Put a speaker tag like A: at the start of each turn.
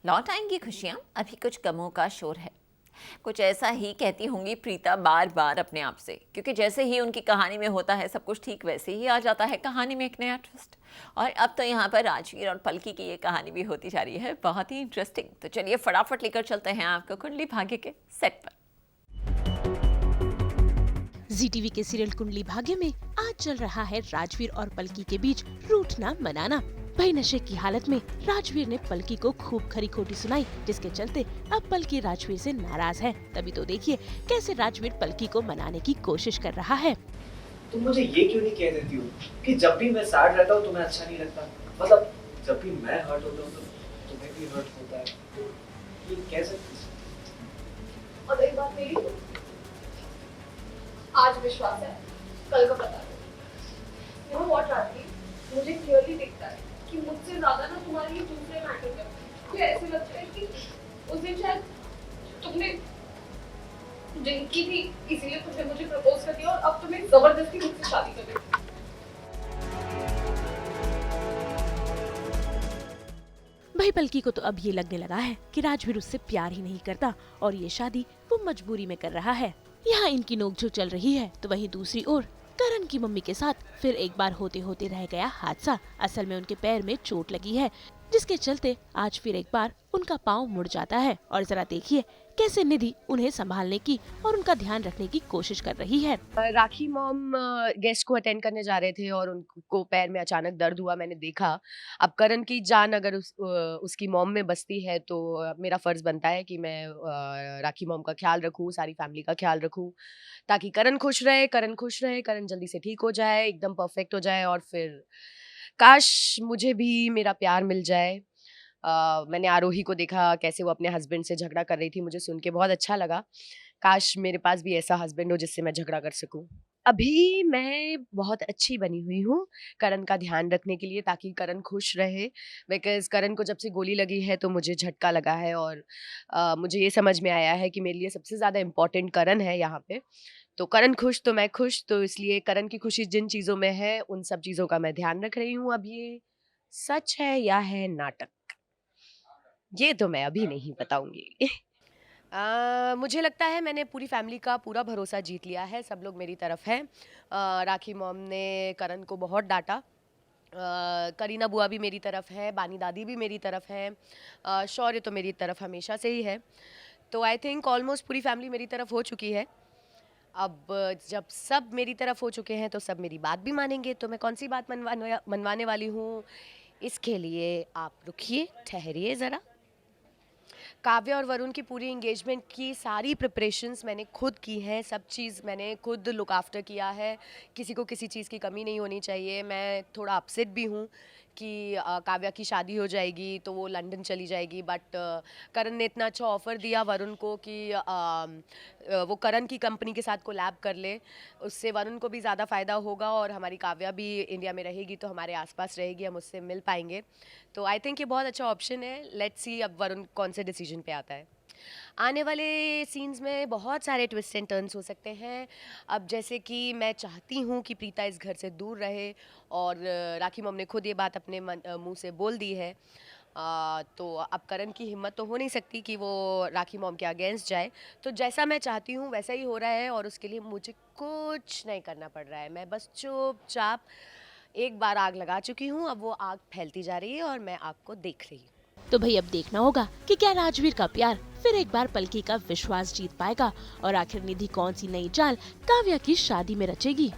A: लौट आएंगी खुशियाँ, अभी कुछ गमों का शोर है। कुछ ऐसा ही कहती होंगी प्रीता बार बार अपने आप से, क्योंकि जैसे ही उनकी कहानी में होता है सब कुछ ठीक वैसे ही आ जाता है कहानी में एक नया ट्विस्ट। और अब तो यहाँ पर राजवीर और पलकी की ये कहानी भी होती जा रही है बहुत ही इंटरेस्टिंग। तो चलिए फटाफट लेकर चलते हैं आपको कुंडली भाग्य के सेट पर।
B: जी टीवी के सीरियल कुंडली भाग्य में आज चल रहा है राजवीर और पलकी के बीच रूठना मनाना। भाई नशे की हालत में राजवीर ने पलकी को खूब खरी खोटी सुनाई, जिसके चलते अब पलकी राजवीर से नाराज है। तभी तो देखिए कैसे राजवीर पलकी को मनाने की कोशिश कर रहा है।
C: तुम मुझे ये क्यों नहीं कह देती हो कि जब भी मैं सैड रहता हूँ तुम्हें अच्छा नहीं लगता? मतलब जब भी मैं हर्ट होता हूँ तो तुम्हें भी हर्ट होता है। तो ये कैसे?
D: और एक बात मेरी, आज विश्वास है, कल का पता नहीं। यू नो व्हाट राजवीर, मुझे क्लियरली दिखता है कि मुझसे ज्यादा ना तुम्हारे लिए दूसरे मैटर करते हैं। मुझे ऐसे लगता है कि उस दिन शायद तुमने ड्रिंक की थी, इसीलिए तुमने मुझे प्रपोज कर दिया और अब तुम्हें जबरदस्ती मुझसे शादी कर रही।
B: भाई पलकी को तो अब ये लगने लगा है कि राजवीर उससे प्यार ही नहीं करता और ये शादी वो मजबूरी में कर रहा है। यहाँ इनकी नोकझोंक चल रही है तो वहीं दूसरी ओर करण की मम्मी के साथ फिर एक बार होते होते रह गया हादसा। असल में उनके पैर में चोट लगी है, जिसके चलते आज फिर एक बार उनका पाँव मुड़ जाता है। और जरा देखिए कैसे निधि उन्हें संभालने की और उनका ध्यान रखने की कोशिश कर रही है।
E: राखी मॉम गेस्ट को अटेंड करने जा रहे थे और उनको पैर में अचानक दर्द हुआ, मैंने देखा। अब करण की जान अगर उसकी मॉम में बसती है तो मेरा फर्ज बनता है कि मैं राखी मॉम का ख्याल रखूं, सारी फैमिली का ख्याल रखूं, ताकि करण खुश रहे, करण जल्दी से ठीक हो जाए, एकदम परफेक्ट हो जाए। और फिर काश मुझे भी मेरा प्यार मिल जाए। मैंने आरोही को देखा कैसे वो अपने हस्बैंड से झगड़ा कर रही थी, मुझे सुन के बहुत अच्छा लगा। काश मेरे पास भी ऐसा हस्बैंड हो जिससे मैं झगड़ा कर सकूं। अभी मैं बहुत अच्छी बनी हुई हूँ करण का ध्यान रखने के लिए, ताकि करण खुश रहे। बिकॉज करण को जब से गोली लगी है तो मुझे झटका लगा है और मुझे ये समझ में आया है कि मेरे लिए सबसे ज़्यादा इम्पोर्टेंट करण है यहाँ पे। तो करण खुश तो मैं खुश, तो इसलिए करण की खुशी जिन चीज़ों में है उन सब चीज़ों का मैं ध्यान रख रही हूँ। अब ये सच है या है नाटक, ये तो मैं अभी नहीं बताऊंगी। मुझे लगता है मैंने पूरी फैमिली का पूरा भरोसा जीत लिया है, सब लोग मेरी तरफ हैं। राखी मॉम ने करण को बहुत डांटा, करीना बुआ भी मेरी तरफ है, बानी दादी भी मेरी तरफ है, शौर्य तो मेरी तरफ हमेशा से ही है। तो आई थिंक ऑलमोस्ट पूरी फैमिली मेरी तरफ हो चुकी है। अब जब सब मेरी तरफ हो चुके हैं तो सब मेरी बात भी मानेंगे, तो मैं कौन सी बात मनवाने वाली हूँ, इसके लिए आप रुकिए, ठहरिए ज़रा। काव्या और वरुण की पूरी एंगेजमेंट की सारी प्रिपरेशंस मैंने खुद की हैं, सब चीज़ मैंने खुद लुक आफ्टर किया है, किसी को किसी चीज़ की कमी नहीं होनी चाहिए। मैं थोड़ा अपसेट भी हूँ कि काव्या की शादी हो जाएगी तो वो लंदन चली जाएगी, बट करण ने इतना अच्छा ऑफ़र दिया वरुण को कि वो करण की कंपनी के साथ कोलैब कर ले, उससे वरुण को भी ज़्यादा फ़ायदा होगा और हमारी काव्या भी इंडिया में रहेगी तो हमारे आसपास रहेगी, हम उससे मिल पाएंगे। तो आई थिंक ये बहुत अच्छा ऑप्शन है। लेट्स सी अब वरुण कौन से डिसीजन पे आता है। आने वाले सीन्स में बहुत सारे ट्विस्ट एंड टर्न्स हो सकते हैं। अब जैसे कि मैं चाहती हूँ कि प्रीता इस घर से दूर रहे और राखी मॉम ने खुद ये बात अपने मुंह से बोल दी है। तो अब करण की हिम्मत तो हो नहीं सकती कि वो राखी मॉम के अगेंस्ट जाए। तो जैसा मैं चाहती हूँ वैसा ही हो रहा है और उसके लिए मुझे कुछ नहीं करना पड़ रहा है। मैं बस चुपचाप एक बार आग लगा चुकी हूँ, अब वो आग फैलती जा रही है और मैं आग को देख रही हूँ।
B: तो भाई अब देखना होगा कि क्या राजवीर का प्यार फिर एक बार पलकी का विश्वास जीत पाएगा और आखिर निधि कौन सी नई चाल काव्या की शादी में रचेगी।